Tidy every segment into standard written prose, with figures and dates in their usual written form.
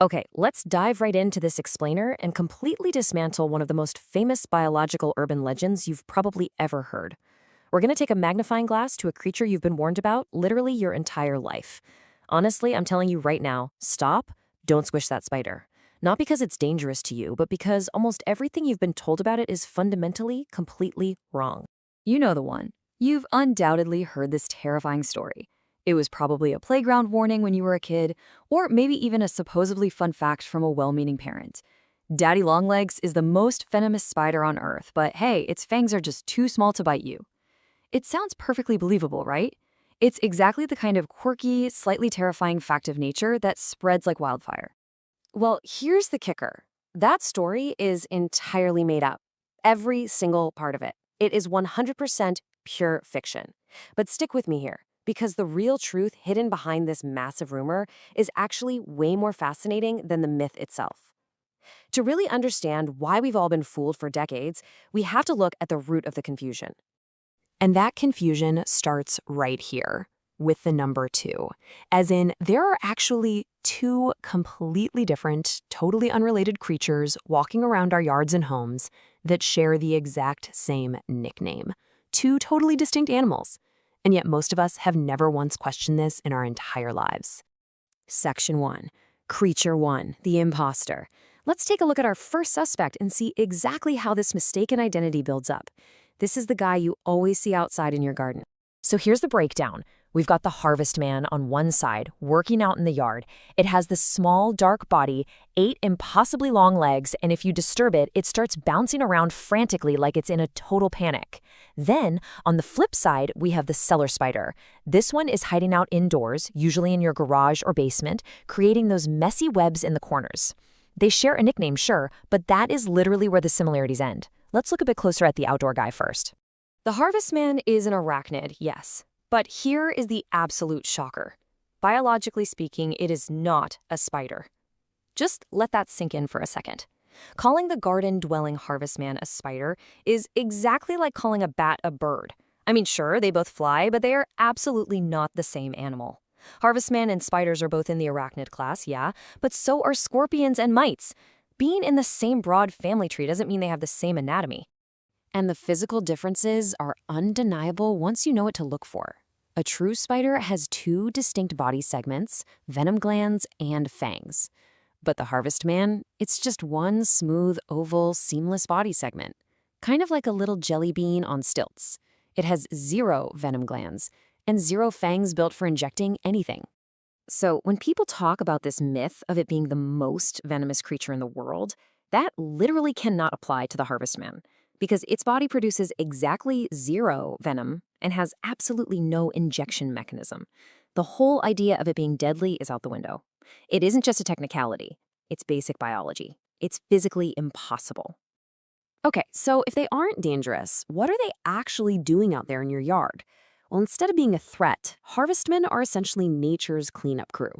Okay, let's dive right into this explainer and completely dismantle one of the most famous biological urban legends you've probably ever heard. We're going to take a magnifying glass to a creature you've been warned about literally your entire life. Honestly, I'm telling you right now, stop, don't squish that spider. Not because it's dangerous to you, but because almost everything you've been told about it is fundamentally, completely wrong. You know the one. You've undoubtedly heard this terrifying story. It was probably a playground warning when you were a kid, or maybe even a supposedly fun fact from a well-meaning parent. Daddy Longlegs is the most venomous spider on Earth, but hey, its fangs are just too small to bite you. It sounds perfectly believable, right? It's exactly the kind of quirky, slightly terrifying fact of nature that spreads like wildfire. Well, here's the kicker. That story is entirely made up. Every single part of it. It is 100% pure fiction. But stick with me here, because the real truth hidden behind this massive rumor is actually way more fascinating than the myth itself. To really understand why we've all been fooled for decades, we have to look at the root of the confusion. And that confusion starts right here with the number 2. As in, there are actually two completely different, totally unrelated creatures walking around our yards and homes that share the exact same nickname. Two totally distinct animals. And yet most of us have never once questioned this in our entire lives. Section 1. Creature 1, the imposter. Let's take a look at our first suspect and see exactly how this mistaken identity builds up. This is the guy you always see outside in your garden. So here's the breakdown. We've got the Harvestman on one side, working out in the yard. It has this small, dark body, 8 impossibly long legs, and if you disturb it, it starts bouncing around frantically like it's in a total panic. Then, on the flip side, we have the cellar spider. This one is hiding out indoors, usually in your garage or basement, creating those messy webs in the corners. They share a nickname, sure, but that is literally where the similarities end. Let's look a bit closer at the outdoor guy first. The Harvestman is an arachnid, yes. But here is the absolute shocker. Biologically speaking, it is not a spider. Just let that sink in for a second. Calling the garden-dwelling harvestman a spider is exactly like calling a bat a bird. I mean, sure, they both fly, but they are absolutely not the same animal. Harvestmen and spiders are both in the arachnid class, yeah, but so are scorpions and mites. Being in the same broad family tree doesn't mean they have the same anatomy. And the physical differences are undeniable once you know what to look for. A true spider has 2 distinct body segments, venom glands, and fangs. But the Harvestman, it's just one smooth, oval, seamless body segment, kind of like a little jelly bean on stilts. It has 0 venom glands and 0 fangs built for injecting anything. So when people talk about this myth of it being the most venomous creature in the world, that literally cannot apply to the Harvestman, because its body produces exactly 0 venom and has absolutely no injection mechanism. The whole idea of it being deadly is out the window. It isn't just a technicality. It's basic biology. It's physically impossible. Okay, so if they aren't dangerous, what are they actually doing out there in your yard? Well, instead of being a threat, harvestmen are essentially nature's cleanup crew.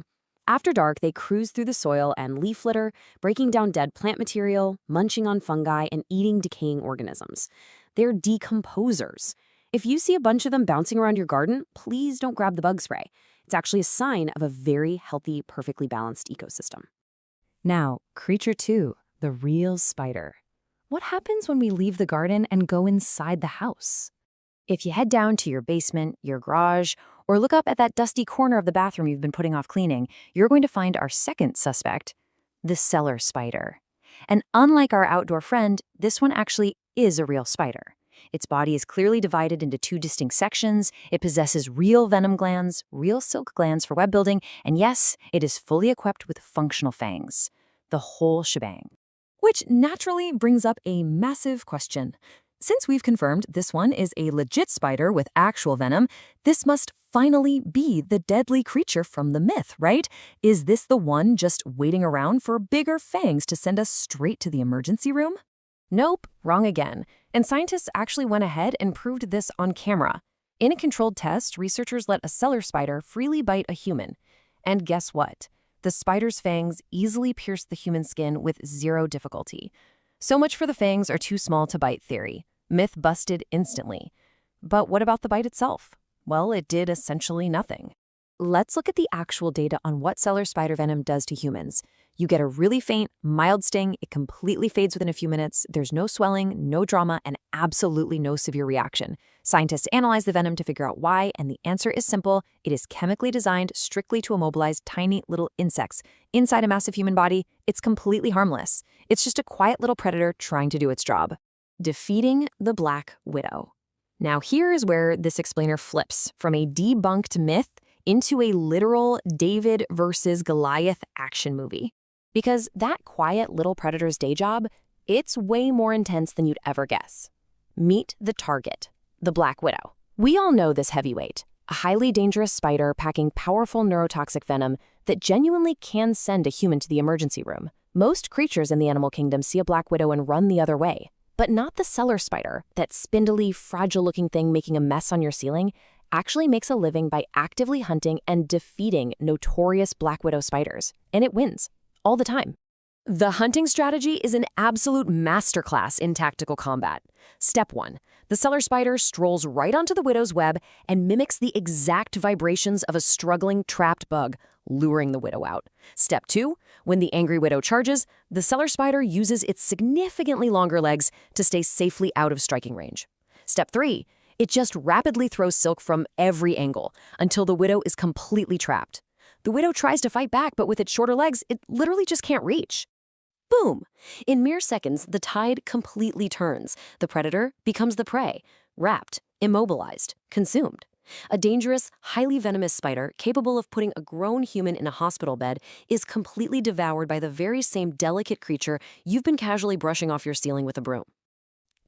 After dark, they cruise through the soil and leaf litter, breaking down dead plant material, munching on fungi, and eating decaying organisms. They're decomposers. If you see a bunch of them bouncing around your garden, please don't grab the bug spray. It's actually a sign of a very healthy, perfectly balanced ecosystem. Now, creature 2, the real spider. What happens when we leave the garden and go inside the house? If you head down to your basement, your garage, or look up at that dusty corner of the bathroom you've been putting off cleaning, you're going to find our second suspect, the cellar spider. And unlike our outdoor friend, this one actually is a real spider. Its body is clearly divided into 2 distinct sections. It possesses real venom glands, real silk glands for web building, and yes, it is fully equipped with functional fangs. The whole shebang. Which naturally brings up a massive question. Since we've confirmed this one is a legit spider with actual venom, this must finally be the deadly creature from the myth, right? Is this the one just waiting around for bigger fangs to send us straight to the emergency room? Nope, wrong again. And scientists actually went ahead and proved this on camera. In a controlled test, researchers let a cellar spider freely bite a human. And guess what? The spider's fangs easily pierced the human skin with 0 difficulty. So much for the fangs are too small to bite theory. Myth busted instantly. But what about the bite itself? Well, it did essentially nothing. Let's look at the actual data on what cellar spider venom does to humans. You get a really faint, mild sting, it completely fades within a few minutes, there's no swelling, no drama, and absolutely no severe reaction. Scientists analyze the venom to figure out why, and the answer is simple. It is chemically designed strictly to immobilize tiny little insects. Inside a massive human body, it's completely harmless. It's just a quiet little predator trying to do its job. Defeating the Black Widow. Now here is where this explainer flips from a debunked myth into a literal David versus Goliath action movie. Because that quiet little predator's day job, it's way more intense than you'd ever guess. Meet the target, the Black Widow. We all know this heavyweight, a highly dangerous spider packing powerful neurotoxic venom that genuinely can send a human to the emergency room. Most creatures in the animal kingdom see a Black Widow and run the other way. But not the cellar spider, that spindly, fragile-looking thing making a mess on your ceiling, actually makes a living by actively hunting and defeating notorious Black Widow spiders. And it wins, all the time. The hunting strategy is an absolute masterclass in tactical combat. Step 1. The cellar spider strolls right onto the widow's web and mimics the exact vibrations of a struggling, trapped bug, luring the widow out. Step 2. When the angry widow charges, the cellar spider uses its significantly longer legs to stay safely out of striking range. Step 3. It just rapidly throws silk from every angle until the widow is completely trapped. The widow tries to fight back, but with its shorter legs, it literally just can't reach. Boom! In mere seconds, the tide completely turns. The predator becomes the prey, wrapped, immobilized, consumed. A dangerous, highly venomous spider capable of putting a grown human in a hospital bed is completely devoured by the very same delicate creature you've been casually brushing off your ceiling with a broom.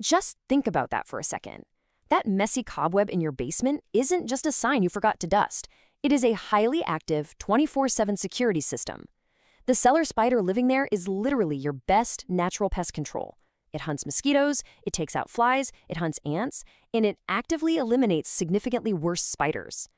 Just think about that for a second. That messy cobweb in your basement isn't just a sign you forgot to dust. It is a highly active 24/7 security system. The cellar spider living there is literally your best natural pest control. It hunts mosquitoes, it takes out flies, it hunts ants, and it actively eliminates significantly worse spiders.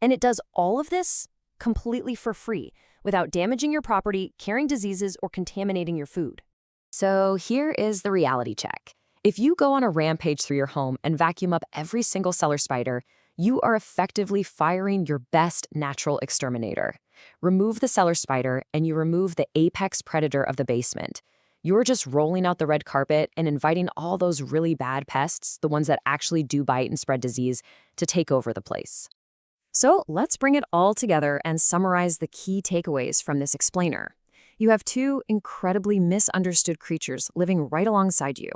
And it does all of this completely for free, without damaging your property, carrying diseases, or contaminating your food. So here is the reality check. If you go on a rampage through your home and vacuum up every single cellar spider, you are effectively firing your best natural exterminator. Remove the cellar spider, and you remove the apex predator of the basement. You're just rolling out the red carpet and inviting all those really bad pests, the ones that actually do bite and spread disease, to take over the place. So let's bring it all together and summarize the key takeaways from this explainer. You have two incredibly misunderstood creatures living right alongside you.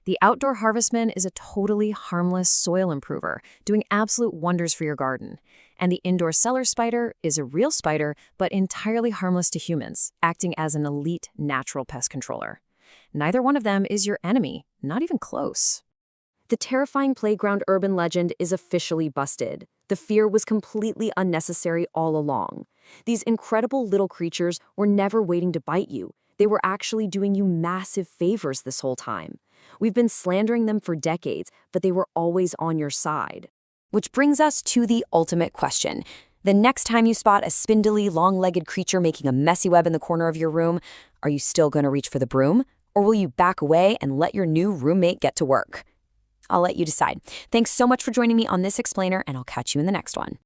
The outdoor harvestman is a totally harmless soil improver, doing absolute wonders for your garden. And the indoor cellar spider is a real spider, but entirely harmless to humans, acting as an elite natural pest controller. Neither one of them is your enemy, not even close. The terrifying playground urban legend is officially busted. The fear was completely unnecessary all along. These incredible little creatures were never waiting to bite you. They were actually doing you massive favors this whole time. We've been slandering them for decades, but they were always on your side. Which brings us to the ultimate question. The next time you spot a spindly, long-legged creature making a messy web in the corner of your room, are you still going to reach for the broom? Or will you back away and let your new roommate get to work? I'll let you decide. Thanks so much for joining me on this explainer, and I'll catch you in the next one.